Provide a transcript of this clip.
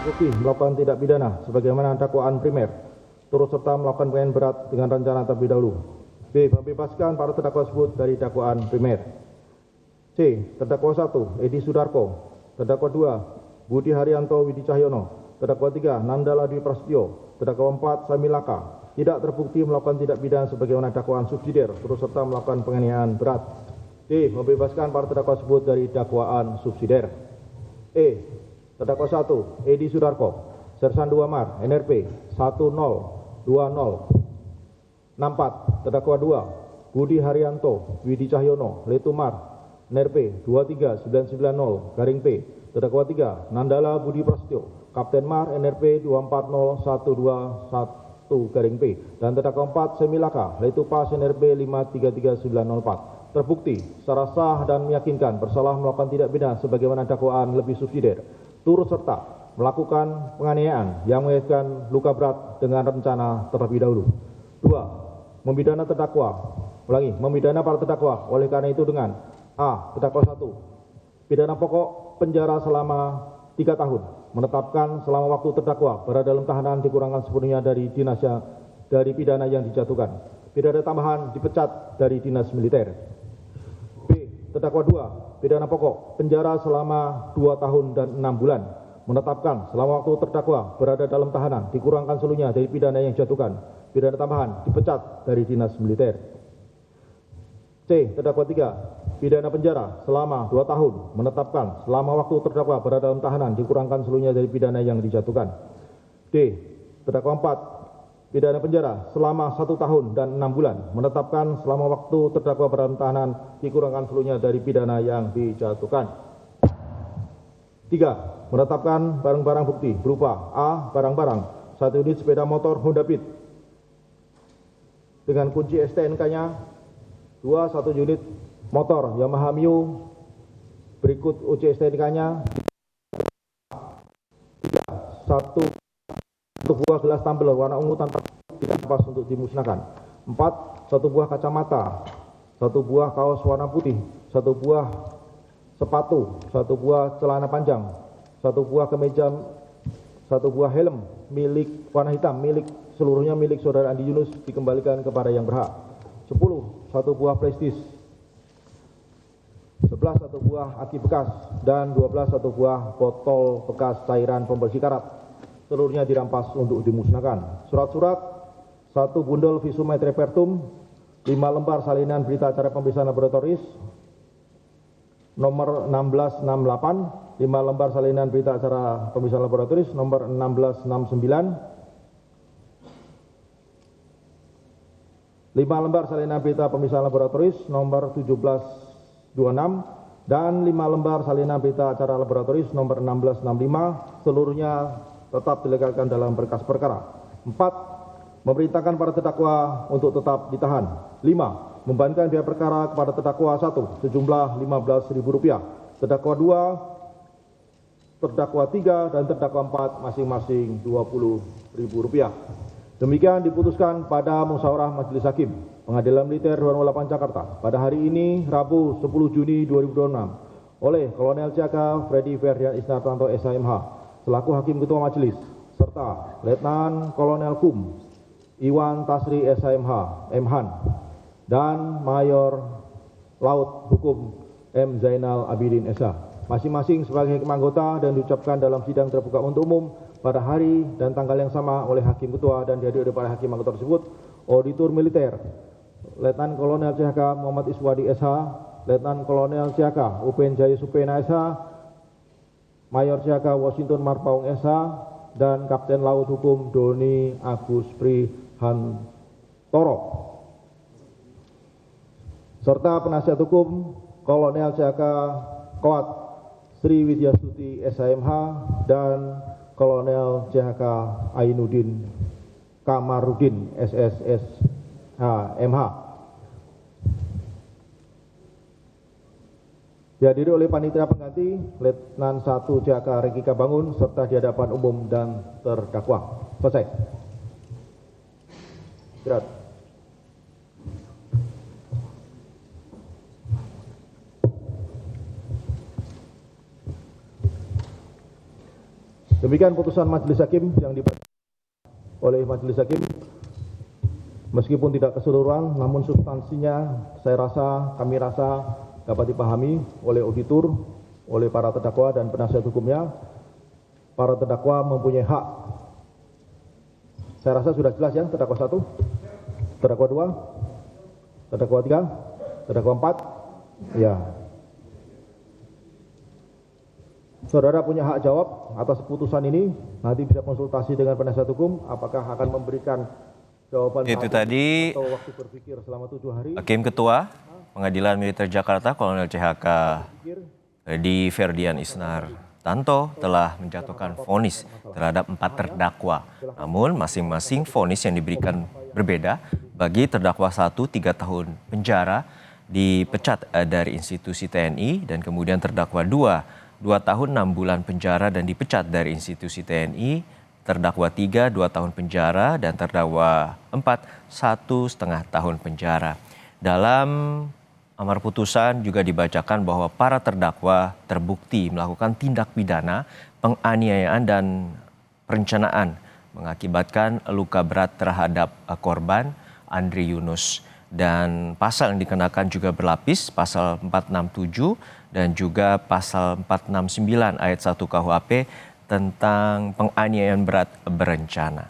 terbukti melakukan tindak pidana sebagaimana dakwaan primer, turut serta melakukan penganiayaan berat dengan rencana terlebih dahulu. B. Membebaskan para terdakwa tersebut dari dakwaan primer. C. Terdakwa 1 Edi Sudarko, terdakwa 2 Budi Haryanto Widi Cahyono, terdakwa 3 Nandala Dwi Prasetyo, terdakwa 4 Samilaka tidak terbukti melakukan tindak pidana sebagaimana dakwaan subsidiar, turut serta melakukan penganiayaan berat. D. Membebaskan para terdakwa tersebut dari dakwaan subsidiar. E. Terdakwa 1 Edi Sudarko, Sersan 2 Mar, NRP 102064, terdakwa 2 Budi Haryanto Widi Cahyono, Letumar, NRP 23990-P, terdakwa 3 Nandala Budi Prasetyo, Kapten Mar, NRP 240121-P, dan terdakwa 4 Semilaka, Letupas, NRP 533904, terbukti secara sah dan meyakinkan bersalah melakukan tindak pidana sebagaimana dakwaan lebih subsidiar, turut serta melakukan penganiayaan yang mengakibatkan luka berat dengan rencana terlebih dahulu. 2. Memidana para terdakwa oleh karena itu dengan A. Terdakwa 1 pidana pokok penjara selama 3 tahun, menetapkan selama waktu terdakwa berada dalam tahanan dikurangkan sepenuhnya dari pidana yang dijatuhkan. Pidana tambahan dipecat dari dinas militer. B. Terdakwa 2 pidana pokok penjara selama 2 tahun dan 6 bulan, menetapkan selama waktu terdakwa berada dalam tahanan dikurangkan seluruhnya dari pidana yang dijatuhkan. Pidana tambahan dipecat dari dinas militer. C. Terdakwa 3 pidana penjara selama 2 tahun, menetapkan selama waktu terdakwa berada dalam tahanan dikurangkan seluruhnya dari pidana yang dijatuhkan. D. Terdakwa 4 pidana penjara selama 1 tahun dan 6 bulan, menetapkan selama waktu terdakwa berada dalam tahanan dikurangkan seluruhnya dari pidana yang dijatuhkan. 3. Menetapkan barang-barang bukti berupa A. Barang-barang 1 unit sepeda motor Honda Beat dengan kunci STNK-nya, 2. 1 unit motor Yamaha Mio berikut UC STNK-nya, 3. 1 buah gelas tumbler warna ungu tanpa tidak pas untuk dimusnahkan. 4. 1 buah kacamata, 1 buah kaos warna putih, 1 buah sepatu, 1 buah celana panjang, 1 buah kemeja, 1 buah helm milik warna hitam seluruhnya milik saudara Andi Yunus dikembalikan kepada yang berhak. 10. 1 buah prestis, 11 1 buah aki bekas, dan 12 1 buah botol bekas cairan pembersih karat, seluruhnya dirampas untuk dimusnahkan. Surat-surat 1 bundel visum et repertum, 5 lembar salinan berita acara pemeriksaan laboratoris nomor 1668, 5 lembar salinan berita acara pemeriksaan laboratoris nomor 1669, 5 lembar salinan berita pemeriksaan laboratoris nomor 1726, dan 5 lembar salinan berita acara laboratoris nomor 1665, seluruhnya tetap dilegalkan dalam berkas perkara. 4. Memerintahkan para terdakwa untuk tetap ditahan. 5. Membebankan biaya perkara kepada terdakwa 1 sejumlah Rp15.000, terdakwa 2, terdakwa 3, dan terdakwa 4 masing-masing Rp20.000. Demikian diputuskan pada musyawarah Majelis Hakim Pengadilan Militer 208 Jakarta pada hari ini Rabu 10 Juni 2026 oleh Kolonel Jaka Freddy Ferdian Isnartanto SHMH selaku Hakim Ketua Majelis, serta Letnan Kolonel Kum Iwan Tasri SHMH MHan dan Mayor Laut Hukum M. Zainal Abidin SH, masing-masing sebagai hakim anggota, dan diucapkan dalam sidang terbuka untuk umum pada hari dan tanggal yang sama oleh Hakim Ketua dan dihadiri oleh para hakim anggota tersebut: Auditor Militer Letnan Kolonel CHK Muhammad Iswadi SH, Letnan Kolonel CHK Upen Jaya Supena SH, Mayor CHK Washington Marpaung SH, dan Kapten Laut Hukum Doni Agus Prihantoro, serta penasihat hukum Kolonel CHK Kowat Sri Widyasuti SHMH dan Kolonel CHK Ainuddin Kamarudin SSSH-MH. Dihadiri oleh panitia pengganti Letnan 1 CHK Rekika Bangun serta di hadapan umum dan terdakwa. Selesai. Istirahat. Demikian putusan majelis hakim yang dibaca oleh majelis hakim. Meskipun tidak keseluruhan, namun substansinya kami rasa dapat dipahami oleh auditor, oleh para terdakwa dan penasihat hukumnya. Para terdakwa mempunyai hak. Saya rasa sudah jelas ya, terdakwa 1, terdakwa 2, terdakwa 3, terdakwa 4. Ya. Saudara punya hak jawab atas putusan ini. Nanti bisa konsultasi dengan penasihat hukum apakah akan memberikan jawaban itu tadi atau waktu berpikir selama 7 hari. Hakim Ketua Pengadilan Militer Jakarta Kolonel CHK Freddy Ferdian Isnar Tanto telah menjatuhkan vonis terhadap 4 terdakwa. Namun masing-masing vonis yang diberikan berbeda. Bagi terdakwa 1 3 tahun penjara dipecat dari institusi TNI, dan kemudian terdakwa 2 tahun 6 bulan penjara dan dipecat dari institusi TNI. Terdakwa 3 2 tahun penjara dan terdakwa 4 1,5 tahun penjara. Dalam amar putusan juga dibacakan bahwa para terdakwa terbukti melakukan tindak pidana penganiayaan dan perencanaan mengakibatkan luka berat terhadap korban Andri Yunus, dan pasal yang dikenakan juga berlapis, pasal 467 dan juga pasal 469 ayat 1 KUHP tentang penganiayaan berat berencana.